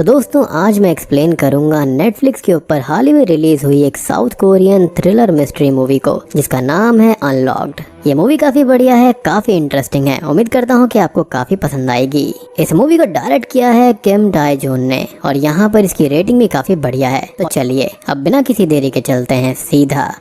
तो दोस्तों आज मैं एक्सप्लेन करूंगा नेटफ्लिक्स के ऊपर हाल ही में रिलीज हुई एक south Korean thriller mystery movie को जिसका नाम है अनलॉक्ड। ये मूवी काफी बढ़िया है, काफी इंटरेस्टिंग है। उम्मीद करता हूँ कि आपको काफी पसंद आएगी। इस मूवी को डायरेक्ट किया है किम डाई जून ने और यहाँ पर इसकी रेटिंग भी काफी बढ़िया है। तो चलिए अब बिना किसी देरी के चलते हैं सीधा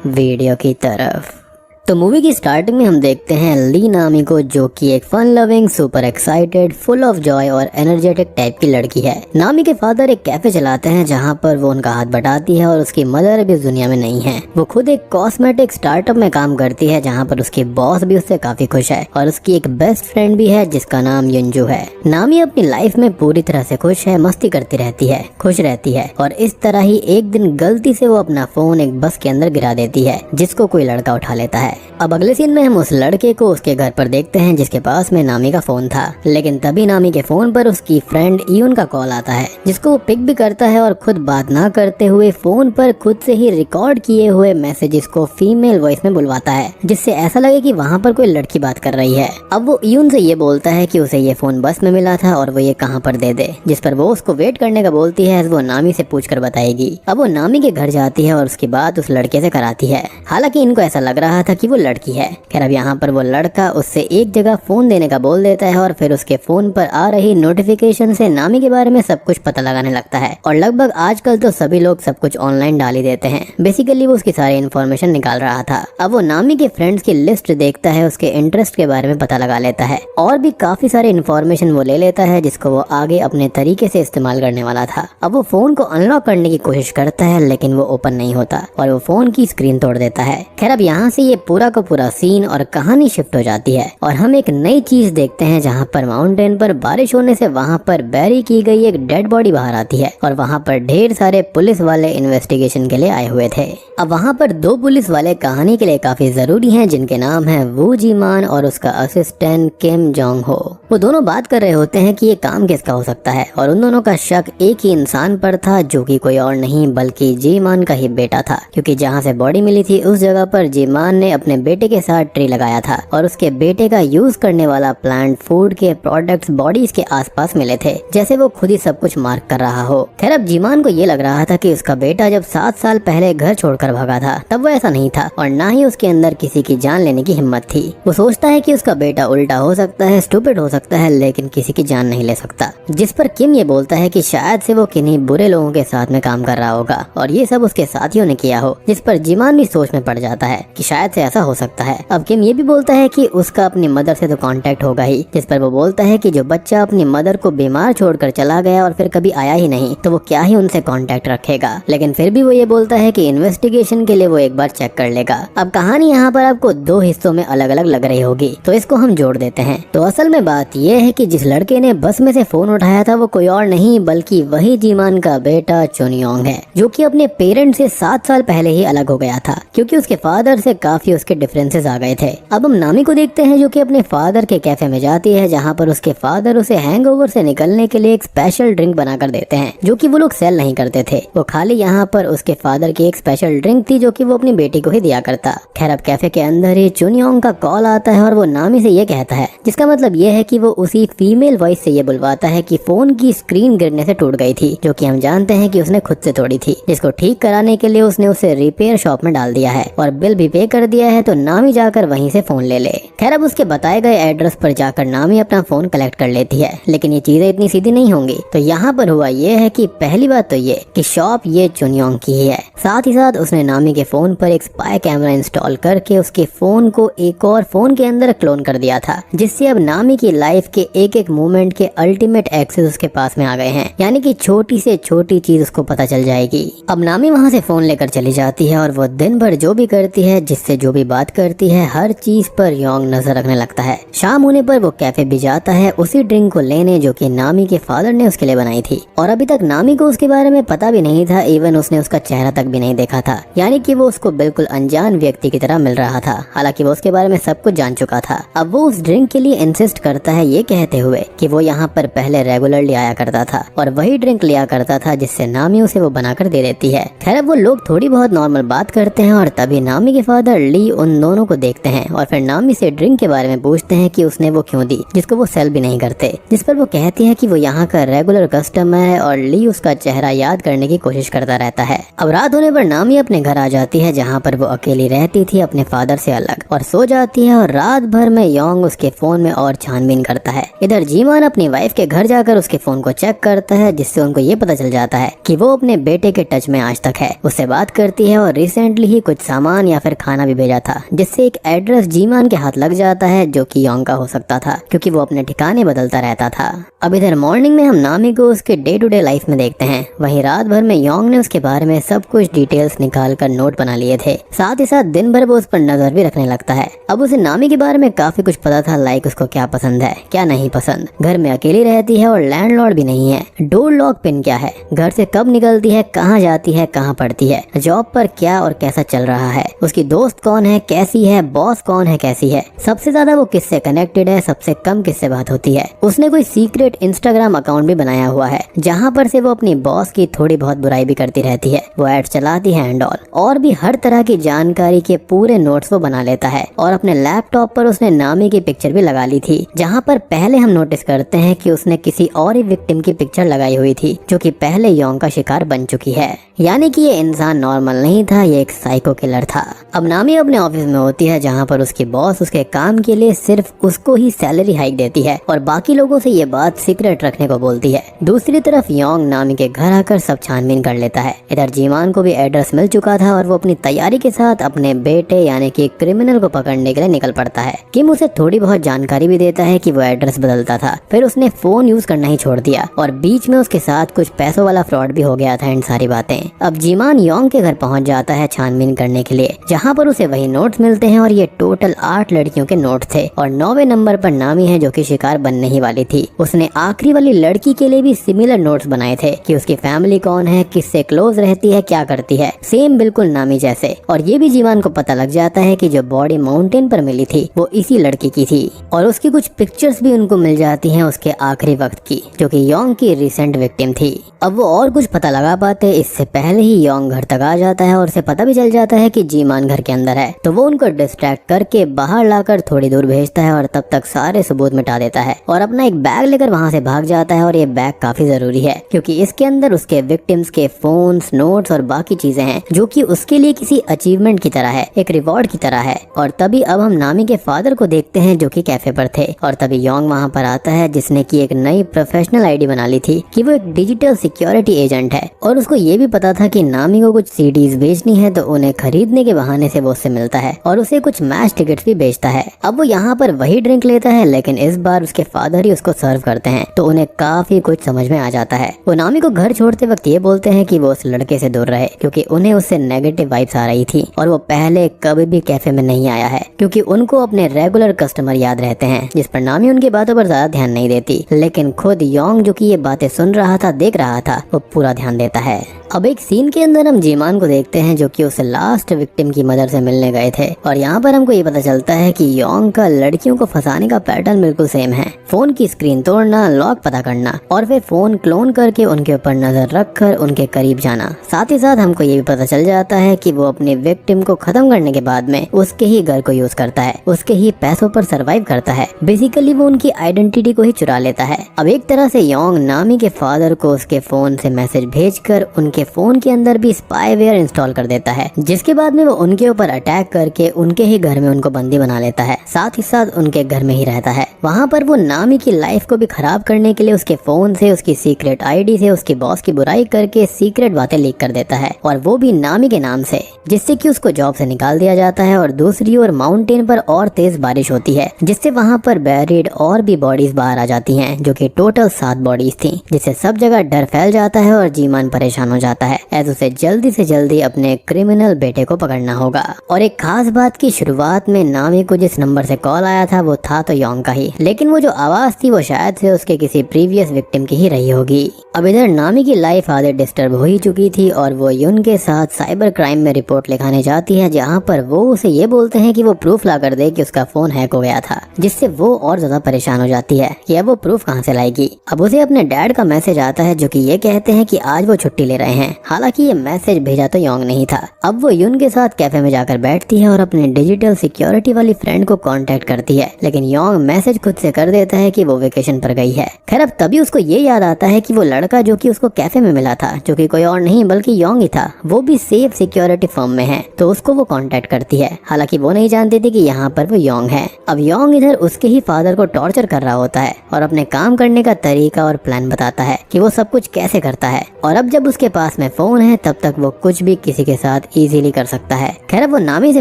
वीडियो की तरफ। तो मूवी की स्टार्टिंग में हम देखते हैं ली नामी को, जो कि एक fun loving, super excited, full of joy और एनर्जेटिक टाइप की लड़की है। नामी के फादर एक कैफे चलाते हैं जहां पर वो उनका हाथ बटाती है और उसकी मदर अभी इस दुनिया में नहीं है। वो खुद एक कॉस्मेटिक स्टार्टअप में काम करती है जहां पर उसकी बॉस भी उससे काफी खुश है और उसकी एक बेस्ट फ्रेंड भी है जिसका नाम युंजू है। नामी अपनी लाइफ में पूरी तरह से खुश है, मस्ती करती रहती है, खुश रहती है और इस तरह ही एक दिन गलती से वो अपना फोन एक बस के अंदर गिरा देती है जिसको कोई लड़का उठा लेता है। अब अगले सीन में हम उस लड़के को उसके घर पर देखते हैं जिसके पास में नामी का फोन था, लेकिन तभी नामी के फोन पर उसकी फ्रेंड ईयुन का कॉल आता है जिसको वो पिक भी करता है और खुद बात ना करते हुए फोन पर खुद से ही रिकॉर्ड किए हुए मैसेजेस को फीमेल वॉइस में बुलवाता है जिससे ऐसा लगे कि वहाँ पर कोई लड़की बात कर रही है। अब वो ईयुन से ये बोलता है कि उसे ये फोन बस में मिला था और वो ये कहाँ पर दे दे, जिस पर वो उसको वेट करने का बोलती है, वो नामी से पूछ कर बताएगी। अब वो नामी के घर जाती है और उसकी बात उस लड़के से कराती है। हालांकि इनको ऐसा लग रहा था कि वो लड़की है। खैर अब यहाँ पर वो लड़का उससे एक जगह फोन देने का बोल देता है और फिर उसके फोन पर आ रही नोटिफिकेशन से नामी के बारे में सब कुछ पता लगाने लगता है। और लगभग आजकल तो सभी लोग सब कुछ ऑनलाइन डाल ही देते हैं। बेसिकली वो उसकी सारी इन्फॉर्मेशन निकाल रहा था। अब वो नामी के फ्रेंड्स की लिस्ट देखता है, उसके इंटरेस्ट के बारे में पता लगा लेता है और भी काफी सारे इन्फॉर्मेशन वो ले लेता है जिसको वो आगे अपने तरीके से इस्तेमाल करने वाला था। अब वो फोन को अनलॉक करने की कोशिश करता है लेकिन वो ओपन नहीं होता और वो फोन की स्क्रीन तोड़ देता है। खैर अब यहाँ से ये पूरा का पूरा सीन और कहानी शिफ्ट हो जाती है और हम एक नई चीज देखते हैं जहाँ पर माउंटेन पर बारिश होने से वहाँ पर बैरी की गई एक डेड बॉडी बाहर आती है और वहाँ पर ढेर सारे पुलिस वाले इन्वेस्टिगेशन के लिए आए हुए थे। अब वहाँ पर दो पुलिस वाले कहानी के लिए काफी जरूरी हैं जिनके नाम है वू जी मान और उसका असिस्टेंट किम जोंग हो। वो दोनों बात कर रहे होते हैं कि ये काम किसका हो सकता है और उन दोनों का शक एक ही इंसान पर था जो कि कोई और नहीं बल्कि जी मान का ही बेटा था, क्योंकि जहाँ से बॉडी मिली थी उस जगह पर जी मान ने अपने बेटे के साथ ट्री लगाया था और उसके बेटे का यूज करने वाला प्लांट फूड के प्रोडक्ट्स बॉडीज के आसपास मिले थे, जैसे वो खुद ही सब कुछ मार्क कर रहा हो। खैर अब जीमान को ये लग रहा था कि उसका बेटा जब 7 साल पहले घर छोड़कर भागा था तब वो ऐसा नहीं था और ना ही उसके अंदर किसी की जान लेने की हिम्मत थी। वो सोचता है कि उसका बेटा उल्टा हो सकता है, स्टूपिड हो सकता है, लेकिन किसी की जान नहीं ले सकता। जिस पर किम ये बोलता है कि शायद से वो किन्हीं बुरे लोगों के साथ में काम कर रहा होगा और ये सब उसके साथियों ने किया हो, जिस पर जीमान भी सोच में पड़ जाता है कि शायद से ऐसा हो सकता है। अब किम ये भी बोलता है कि उसका अपनी मदर से तो कांटेक्ट होगा ही, जिस पर वो बोलता है कि जो बच्चा अपनी मदर को बीमार छोड़कर चला गया और फिर कभी आया ही नहीं तो वो क्या ही उनसे कांटेक्ट रखेगा। लेकिन फिर भी वो ये बोलता है कि इन्वेस्टिगेशन के लिए वो एक बार चेक कर लेगा। अब कहानी यहाँ पर आपको 2 हिस्सों में अलग अलग लग रही होगी तो इसको हम जोड़ देते हैं। तो असल में बात ये है कि जिस लड़के ने बस में से फोन उठाया था वो कोई और नहीं बल्कि वही जीमान का बेटा चुनयोंग है, जो कि अपने पेरेंट्स से 7 साल पहले ही अलग हो गया था क्योंकि उसके फादर से काफी उसके डिफरेंसेस आ गए थे। अब हम नामी को देखते हैं जो कि अपने फादर के कैफे में जाती है जहाँ पर उसके फादर उसे हैंगओवर से निकलने के लिए एक स्पेशल ड्रिंक बनाकर देते हैं जो कि वो लोग सेल नहीं करते थे। वो खाली यहाँ पर उसके फादर की एक स्पेशल ड्रिंक थी जो कि वो अपनी बेटी को ही दिया करता। खैर अब कैफे के अंदर ही चुनयोंग का कॉल आता है और वो नामी से ये कहता है, जिसका मतलब ये है कि वो उसी फीमेल वॉइस से ये बुलवाता है कि फोन की स्क्रीन गिरने से टूट गई थी, जो कि हम जानते हैं कि उसने खुद से तोड़ी थी, जिसको ठीक कराने के लिए उसने उसे रिपेयर शॉप में डाल दिया है और बिल भी पे कर दिया है तो नामी जाकर वहीं से फोन ले ले। खैर अब उसके बताए गए एड्रेस पर जाकर नामी अपना फोन कलेक्ट कर लेती है, लेकिन ये चीजें इतनी सीधी नहीं होंगी। तो यहाँ पर हुआ ये है कि पहली बात तो ये कि शॉप ये चुनयोंग की ही है, साथ ही साथ उसने नामी के फोन पर एक स्पाई कैमरा इंस्टॉल करके उसके फोन को एक और फोन के अंदर क्लोन कर दिया था, जिससे अब नामी की लाइफ के एक एक मोमेंट के अल्टीमेट एक्सेस उसके पास में आ गए हैं, यानी कि छोटी से छोटी चीज उसको पता चल जाएगी। अब नामी वहाँ से फोन लेकर चली जाती है और वो दिन भर जो भी करती है, जिससे जो भी बात करती है, हर चीज पर योंग नजर रखने लगता है। शाम होने पर वो कैफे भी जाता है उसी ड्रिंक को लेने जो कि नामी के फादर ने उसके लिए बनाई थी और अभी तक नामी को उसके बारे में पता भी नहीं था, इवन उसने उसका चेहरा तक भी नहीं देखा था, यानी कि वो उसको बिल्कुल अनजान व्यक्ति की तरह मिल रहा था। हालांकि वो उसके बारे में सब कुछ जान चुका था। अब वो उस ड्रिंक के लिए इंसिस्ट करता है ये कहते हुए कि वो यहाँ पर पहले रेगुलरली आया करता था और वही ड्रिंक लिया करता था जिससे नामी उसे वो बनाकर दे देती है। खैर वो लोग थोड़ी बहुत नॉर्मल बात करते हैं और तभी नामी के फादर ली उन दोनों को देखते हैं और फिर नामी से ड्रिंक के बारे में पूछते हैं कि उसने वो क्यों दी, जिसको वो सेल भी नहीं करते। जिस पर वो कहती है कि वो यहाँ का रेगुलर कस्टमर है और ली उसका चेहरा याद करने की कोशिश करता रहता है। अब रात होने पर नामी अपने घर आ जाती है जहाँ पर वो अकेली रहती थी अपने फादर से अलग, और सो जाती है। और रात भर में योंग उसके फोन में और छानबीन करता है। इधर जीमान अपनी वाइफ के घर जाकर उसके फोन को चेक करता है, जिससे उनको ये पता चल जाता है कि वो अपने बेटे के टच में आज तक है। उससे बात करती है और रिसेंटली ही कुछ सामान या फिर खाना भी भेजा था, जिससे एक एड्रेस जीमान के हाथ लग जाता है जो कि योंग का हो सकता था, क्योंकि वो अपने ठिकाने बदलता रहता था। अब इधर मॉर्निंग में हम नामी को उसके डे टू डे लाइफ में देखते हैं। वहीं रात भर में योंग ने उसके बारे में सब कुछ डिटेल्स निकाल कर नोट बना लिए थे। साथ ही साथ दिन भर वो उस पर नजर भी रखने लगता है। अब उसे नामी के बारे में काफी कुछ पता था, लाइक उसको क्या पसंद है क्या नहीं पसंद, घर में अकेली रहती है और लैंडलॉर्ड भी नहीं है, डोर लॉक पिन क्या है, घर से कब निकलती है, कहाँ जाती है, कहाँ पढ़ती है, जॉब पर क्या और कैसा चल रहा है, उसकी दोस्त कौन है कैसी है, बॉस कौन है कैसी है, सबसे ज्यादा वो किससे कनेक्टेड है, सबसे कम किससे बात होती है। उसने कोई सीक्रेट इंस्टाग्राम अकाउंट भी बनाया हुआ है जहाँ पर से वो अपनी बॉस की थोड़ी बहुत बुराई भी करती रहती है, वो एड्स चलाती है एंड ऑल, और भी हर तरह की जानकारी के पूरे नोट्स वो बना लेता है। और अपने लैपटॉप पर उसने नामी की पिक्चर भी लगा ली थी, जहाँ पर पहले हम नोटिस करते हैं कि उसने किसी और ही विक्टिम की पिक्चर लगाई हुई थी जो कि पहले योंग का शिकार बन चुकी है। यानी कि ये इंसान नॉर्मल नहीं था, ये एक साइको किलर था। अब नामी अपने ऑफिस में होती है जहाँ पर उसकी बॉस उसके काम के लिए सिर्फ उसको ही सैलरी हाइक देती है और बाकी लोगों से ये बात सीक्रेट रखने को बोलती है। दूसरी तरफ योंग नामी के घर आकर सब छानबीन कर लेता है। इधर जीमान को भी एड्रेस मिल चुका था और वो अपनी तैयारी के साथ अपने बेटे यानी कि क्रिमिनल को पकड़ने के लिए निकल पड़ता है। किम उसे थोड़ी बहुत जानकारी भी देता है कि वो एड्रेस बदलता था, फिर उसने फोन यूज करना ही छोड़ दिया और बीच में उसके साथ कुछ पैसों वाला फ्रॉड भी हो गया था। इन सारी बातें अब जीमान योंग के घर पहुंच जाता है छानबीन करने के लिए, जहां पर उसे वही नोट्स मिलते हैं और ये टोटल 8 लड़कियों के नोट थे और 9वें नंबर पर नामी है जो कि शिकार बनने ही वाली थी। उसने आखिरी वाली लड़की के लिए भी सिमिलर नोट्स बनाए थे कि उसकी फैमिली कौन है, किससे क्लोज रहती है, क्या करती है, सेम बिल्कुल नामी जैसे। और ये भी जीवन को पता लग जाता है कि जो बॉडी माउंटेन पर मिली थी वो इसी लड़की की थी और उसकी कुछ पिक्चर्स भी उनको मिल जाती हैं उसके आखिरी वक्त की, जो कि योंग की रिसेंट विक्टिम थी। अब वो और कुछ पता लगा पाते इससे पहले ही योंग घर तक आ जाता है और उसे पता भी चल जाता है कि जीमान घर के अंदर है, तो वो उनको डिस्ट्रैक्ट करके बाहर लाकर थोड़ी दूर भेजता है और तब तक सारे सबूत मिटा देता है और अपना एक बैग लेकर वहाँ से भाग जाता है। और ये बैग काफी जरूरी है क्योंकि इसके अंदर उसके विक्टिम्स के फोन्स, नोट्स और बाकी चीजें हैं जो कि उसके लिए किसी अचीवमेंट की तरह है, एक रिवॉर्ड की तरह है। और तभी अब हम नामी के फादर को देखते हैं जो कि कैफे पर थे और तभी योंग वहाँ पर आता है जिसने की एक नई प्रोफेशनल आईडी बना ली थी कि वो एक डिजिटल सिक्योरिटी एजेंट है और उसको ये भी पता था कि नामी को कुछ सीडीज बेचनी है, तो उन्हें खरीदने के बहाने से वो उससे मिलता है और उसे कुछ मैच टिकट्स भी बेचता है। अब वो यहाँ पर वही ड्रिंक लेता है लेकिन इस बार उसके फादर ही उसको सर्व करते हैं, तो उन्हें काफी कुछ समझ में आ जाता है। वो नामी को घर छोड़ते वक्त ये बोलते हैं कि वो उस लड़के से दूर रहे क्योंकि उन्हें उससे नेगेटिव वाइब्स आ रही थी और वो पहले कभी भी कैफे में नहीं आया है क्योंकि उनको अपने रेगुलर कस्टमर याद रहते हैं, जिस पर नामी उनकी बातों पर ज्यादा ध्यान नहीं देती। लेकिन खुद योंग जो कि ये बातें सुन रहा था, देख रहा था, वो पूरा ध्यान देता है। अब एक सीन के अंदर हम जीमान को देखते हैं जो कि उस लास्ट विक्टिम की मदर से मिलने गए थे और यहाँ पर हमको ये पता चलता है कि योंग का लड़कियों को फंसाने का पैटर्न बिल्कुल सेम है। फोन की स्क्रीन तोड़ना, लॉक पता करना और फिर फोन क्लोन करके उनके ऊपर नजर रखकर उनके करीब जाना। साथ ही साथ हमको ये भी पता चल जाता है कि वो अपने विक्टिम को खत्म करने के बाद में उसके ही घर को यूज करता है, उसके ही पैसों पर सरवाइव करता है। बेसिकली वो उनकी आइडेंटिटी को ही चुरा लेता है। अब एक तरह से योंग नामी के फादर को उसके फोन से मैसेज भेजकर उनके फोन के अंदर भी स्पाईवेयर इंस्टॉल कर देता है, जिसके बाद में वो उनके ऊपर अटैक करके उनके ही घर में उनको बंदी बना लेता है। साथ ही साथ उनके घर में ही रहता है। वहाँ पर वो नामी की लाइफ को भी खराब करने के लिए उसके फोन से, उसकी सीक्रेट आईडी से उसकी बॉस की बुराई करके सीक्रेट बातें लीक कर देता है और वो भी नामी के नाम से, जिससे कि उसको जॉब से निकाल दिया जाता है। और दूसरी ओर माउंटेन पर और तेज बारिश होती है जिससे वहाँ पर बैरिड और भी बॉडीज बाहर आ जाती हैं, जो कि टोटल 7 बॉडीज थी, जिससे सब जगह डर फैल जाता है और जीमान परेशान हो जाता है ऐसे उसे जल्दी से जल्दी अपने क्रिमिनल बेटे को पकड़ना होगा। और एक खास बात की शुरुआत में नामी को जिस नंबर से कॉल आया था वो था तो योंग का ही, लेकिन वो जो आवाज थी वो शायद से उसके किसी प्रीवियस विक्टिम की ही रही होगी। अब इधर नामी की लाइफ आधे डिस्टर्ब हो ही चुकी थी और वो युन के साथ साइबर क्राइम में रिपोर्ट लिखाने जाती है, जहाँ पर वो उसे ये बोलते हैं कि वो प्रूफ ला कर दे कि उसका फोन हैक हो गया था, जिससे वो और ज्यादा परेशान हो जाती है कि अब वो प्रूफ कहाँ से लाएगी। अब उसे अपने डैड का मैसेज आता है जो कि ये कहते हैं कि आज वो छुट्टी ले रहे हैं हैं। हालांकि ये मैसेज भेजा तो योंग नहीं था। अब वो यून के साथ कैफे में जाकर बैठती है और अपने डिजिटल सिक्योरिटी वाली फ्रेंड को कांटेक्ट करती है, लेकिन योंग मैसेज खुद से कर देता है कि वो वेकेशन पर गई है। खैर अब तभी उसको ये याद आता है कि वो लड़का जो कि उसको कैफे में मिला था, जो कि कोई और नहीं बल्कि योंग ही था, वो भी सेफ सिक्योरिटी फर्म में है, तो उसको वो कांटेक्ट करती है। हालांकि वो नहीं जानती थी कि यहाँ पर वो योंग है। अब योंग इधर उसके ही फादर को टॉर्चर कर रहा होता है और अपने काम करने का तरीका और प्लान बताता है कि वो सब कुछ कैसे करता है। और अब जब उसके पास में फोन है तब तक वो कुछ भी किसी के साथ इजीली कर सकता है। खैर वो नामी से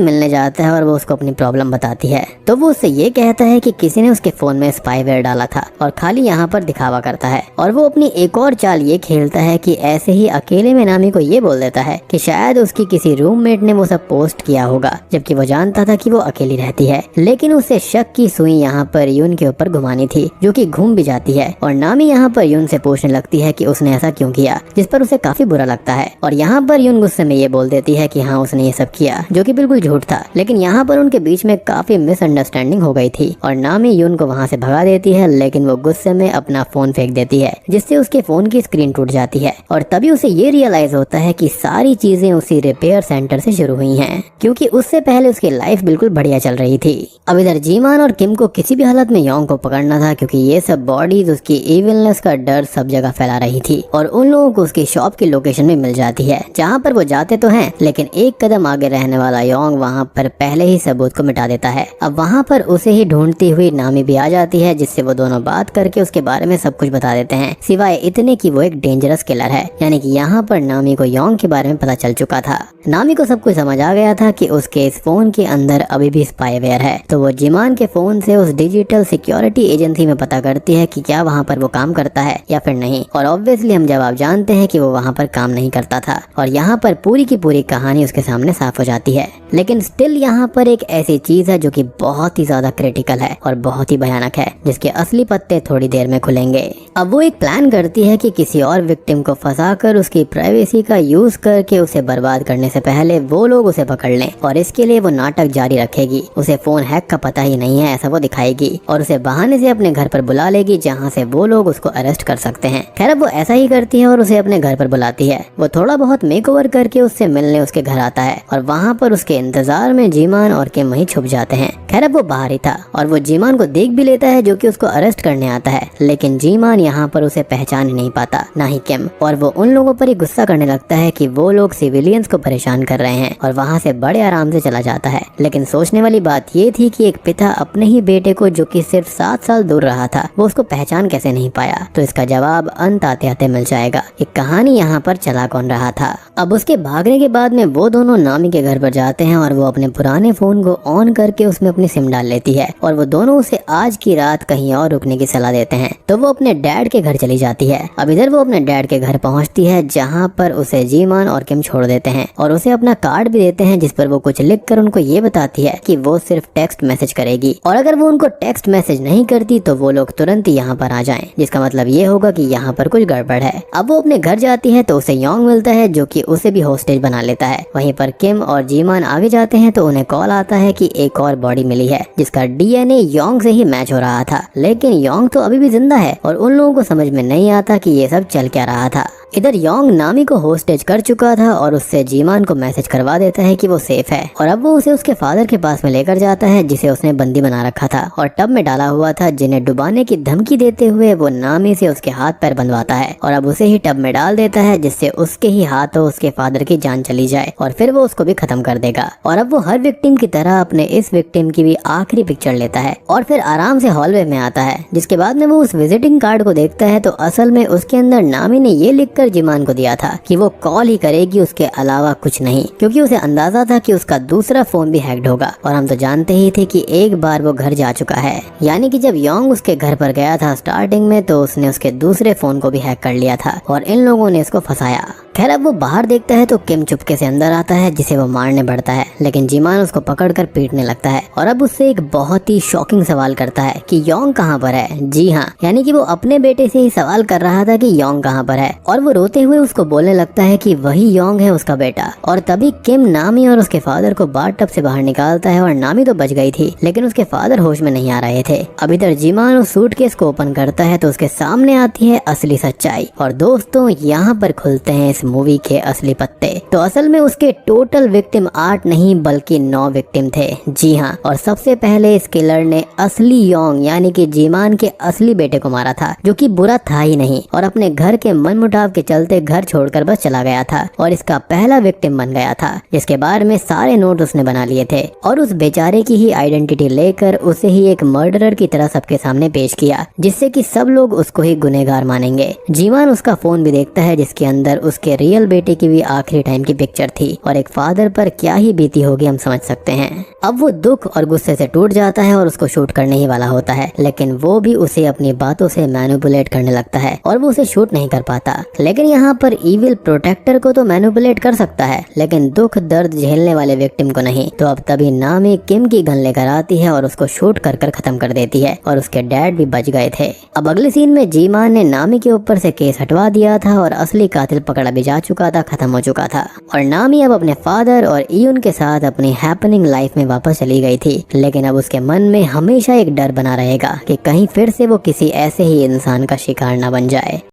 मिलने जाता है और वो उसको अपनी प्रॉब्लम बताती है, तो वो उससे ये कहता है कि किसी ने उसके फोन में स्पाईवेयर डाला था और खाली यहाँ पर दिखावा करता है। और वो अपनी एक और चाल ये खेलता है कि ऐसे ही अकेले में नामी को ये बोल देता है कि शायद उसकी किसी रूममेट ने वो सब पोस्ट किया होगा, जबकि वो जानता था कि वो अकेली रहती है। लेकिन उसे शक की सुई यहाँ पर यून के ऊपर घुमानी थी, जो कि घूम भी जाती है। और नामी यहाँ पर यून से पूछने लगती है कि उसने ऐसा क्यों किया, जिस पर उसे काफी बुरा लगता है। और यहाँ पर यून गुस्से में ये बोल देती है कि हाँ उसने ये सब किया, जो कि बिल्कुल झूठ था। लेकिन यहाँ पर उनके बीच में काफी मिसअंडरस्टैंडिंग हो गई थी और नामी यून को वहाँ से भगा देती है, लेकिन वो गुस्से में अपना फोन फेंक देती है, जिससे उसके फोन की स्क्रीन टूट जाती है। और तभी उसे ये रियलाइज होता है कि सारी चीजें उसी रिपेयर सेंटर से शुरू हुई हैं, क्योंकि उससे पहले उसकी लाइफ बिल्कुल बढ़िया चल रही थी। अब इधर जीमान और किम को किसी भी हालत में योंग को पकड़ना था, क्योंकि ये सब बॉडीज उसकी इविलनेस का डर सब जगह फैला रही थी। और उन लोगों को उसकी शॉप की लोकेशन भी मिल जाती है, जहाँ पर वो जाते तो हैं, लेकिन एक कदम आगे रहने वाला योंग वहाँ पर पहले ही सबूत को मिटा देता है। अब वहाँ पर उसे ही ढूंढती हुई नामी भी आ जाती है, जिससे वो दोनों बात करके उसके बारे में सब कुछ बता देते हैं, सिवाय इतने कि वो एक डेंजरस किलर है। यानी कि यहाँ पर नामी को योंग के बारे में पता चल चुका था। नामी को सब कुछ समझ आ गया था कि उसके इस फोन के अंदर अभी भी स्पाईवेयर है, तो वो जिमान के फोन से उस डिजिटल सिक्योरिटी एजेंसी में पता करती है कि क्या वहाँ पर वो काम करता है या फिर नहीं। और ऑब्वियसली हम जवाब जानते हैं कि वो वहाँ पर काम नहीं करता था। और यहाँ पर पूरी की पूरी कहानी उसके सामने साफ हो जाती है। लेकिन स्टिल यहाँ पर एक ऐसी चीज है जो कि बहुत ही ज्यादा क्रिटिकल है और बहुत ही भयानक है, जिसके असली पत्ते थोड़ी देर में खुलेंगे। अब वो एक प्लान करती है कि किसी और विक्टिम को फंसाकर उसकी प्राइवेसी का यूज करके उसे बर्बाद करने से पहले वो लोग उसे पकड़ लें, और इसके लिए वो नाटक जारी रखेगी। उसे फोन हैक का पता ही नहीं है ऐसा वो दिखाएगी और उसे बहाने से अपने घर पर बुला लेगी, जहाँ से वो लोग उसको अरेस्ट कर सकते हैं। खैर अब वो ऐसा ही करती है और उसे अपने घर पर बुलाती है। वो थोड़ा बहुत मेकओवर करके उससे मिलने उसके घर आता है और वहाँ पर उसके इंतजार में जीमान और किम वहीं छुप जाते हैं। खैर अब वो बाहर ही था और वो जीमान को देख भी लेता है, जो कि उसको अरेस्ट करने आता है, लेकिन जीमान यहाँ पर उसे पहचान ही नहीं पाता, ना ही किम। और वो उन लोगों पर ही गुस्सा करने लगता है कि वो लोग सिविलियंस को परेशान कर रहे हैं और वहाँ से बड़े आराम से चला जाता है। लेकिन सोचने वाली बात ये थी कि एक पिता अपने ही बेटे को, जो कि सिर्फ 7 साल दूर रहा था, वो उसको पहचान कैसे नहीं पाया। तो इसका जवाब अंत आते आते मिल जाएगा। एक कहानी यहाँ पर चला कौन रहा था। अब उसके भागने के बाद में वो दोनों नामी के घर पर जाते हैं और वो अपने पुराने फोन को ऑन करके उसमें अपनी सिम डाल लेती है और वो दोनों उसे आज की रात कहीं और रुकने की सलाह देते हैं। तो वो अपने डैड के घर चली जाती है। अब इधर वो अपने डैड के घर पहुंचती है, जहां पर उसे जीमान और किम छोड़ देते हैं और उसे अपना कार्ड भी देते हैं, जिस पर वो कुछ लिख कर उनको ये बताती है कि वो सिर्फ टेक्स्ट मैसेज करेगी और अगर वो उनको टेक्स्ट मैसेज नहीं करती तो वो लोग तुरंत ही यहाँ पर आ जाएं, जिसका मतलब ये होगा कि यहाँ पर कुछ गड़बड़ है। अब वो अपने घर जाती है तो उसे योंग मिलता है, जो कि उसे भी होस्टेज बना लेता है। वहीं पर किम और जीमान आगे जाते हैं तो उन्हें कॉल आता है कि एक और बॉडी मिली है, जिसका डीएनए योंग से ही मैच हो रहा था। लेकिन योंग तो अभी भी जिंदा है और उन लोगों को समझ में नहीं आता कि ये सब चल क्या रहा था। इधर योंग नामी को होस्टेज कर चुका था और उससे जीमान को मैसेज करवा देता है कि वो सेफ है और अब वो उसे उसके फादर के पास में लेकर जाता है, जिसे उसने बंदी बना रखा था और टब में डाला हुआ था, जिन्हें डुबाने की धमकी देते हुए वो नामी से उसके हाथ पैर बंधवाता है और अब उसे ही टब में डाल देता है, जिससे उसके ही हाथों उसके फादर की जान चली जाए और फिर वो उसको भी खत्म कर देगा। और अब वो हर विक्टिम की तरह अपने इस विक्टिम की भी आखिरी पिक्चर लेता है और फिर आराम से हॉलवे में आता है, जिसके बाद में वो उस विजिटिंग कार्ड को देखता है तो असल में उसके अंदर नामी ने ये लिखकर जीमान को दिया था कि वो कॉल ही करेगी, उसके अलावा कुछ नहीं, क्योंकि उसे अंदाजा था कि उसका दूसरा फोन भी हैक्ड होगा। और हम तो जानते ही थे कि एक बार वो घर जा चुका है, यानी कि जब योंग उसके घर पर गया था स्टार्टिंग में तो उसने उसके दूसरे फोन को भी हैक कर लिया था और इन लोगों ने इसको फंसाया। खैर अब वो बाहर देखता है तो किम चुपके से अंदर आता है, जिसे वो मारने बढ़ता है, लेकिन जीमान उसको पकड़कर पीटने लगता है और अब उससे एक बहुत ही शॉकिंग सवाल करता है कि योंग कहाँ पर है। जी हाँ, यानी कि वो अपने बेटे से ही सवाल कर रहा था कि योंग कहाँ पर है और वो रोते हुए उसको बोलने लगता है कि वही योंग है उसका बेटा। और तभी किम नामी और उसके फादर को बाथटब से बाहर निकालता है और नामी तो बच गई थी, लेकिन उसके फादर होश में नहीं आ रहे थे। अब इधर जीमान उस सूटकेस को ओपन करता है तो उसके सामने आती है असली सच्चाई और दोस्तों यहाँ पर खुलते हैं इस मूवी के असली पत्ते। तो असल में उसके टोटल विक्टिम 8 नहीं बल्कि 9 विक्टिम थे। जी हाँ, और सबसे पहले इस किलर ने असली योंग यानी कि जीमान के असली बेटे को मारा था, जो कि बुरा था ही नहीं और अपने घर के मनमुटाव के चलते घर छोड़कर बस चला गया था और इसका पहला विक्टिम बन गया था, जिसके बारे में सारे नोट उसने बना लिए थे और उस बेचारे की ही आइडेंटिटी लेकर उसे ही एक मर्डरर की तरह सबके सामने पेश किया, जिससे कि सब लोग उसको ही गुनहगार मानेंगे। जीमान उसका फोन भी देखता है जिसके अंदर उसके रियल बेटे की भी आखिरी टाइम की पिक्चर थी और एक फादर पर क्या ही बीती होगी हम समझ सकते हैं। अब वो दुख और गुस्से से टूट जाता है और उसको शूट करने ही वाला होता है, लेकिन वो भी उसे अपनी बातों से मैनिपुलेट करने लगता है और वो उसे शूट नहीं कर पाता। लेकिन यहाँ पर इविल प्रोटेक्टर को तो मैनिपुलेट कर सकता है, लेकिन दुख दर्द झेलने वाले विक्टिम को नहीं। तो अब तभी नामी किम की गन लेकर आती है और उसको शूट कर खत्म कर देती है और उसके डैड भी बच गए थे। अब अगले सीन में जीमान ने नामी के ऊपर से केस हटवा दिया था और असली कातिल पकड़ा भी जा चुका था, खत्म हो चुका था और नामी अब अपने फादर और ईयुन के साथ अपनी हैपनिंग लाइफ में वापस चली गई थी। लेकिन अब उसके मन में हमेशा एक डर बना रहेगा कि कहीं फिर से वो किसी ऐसे ही इंसान का शिकार न बन जाए।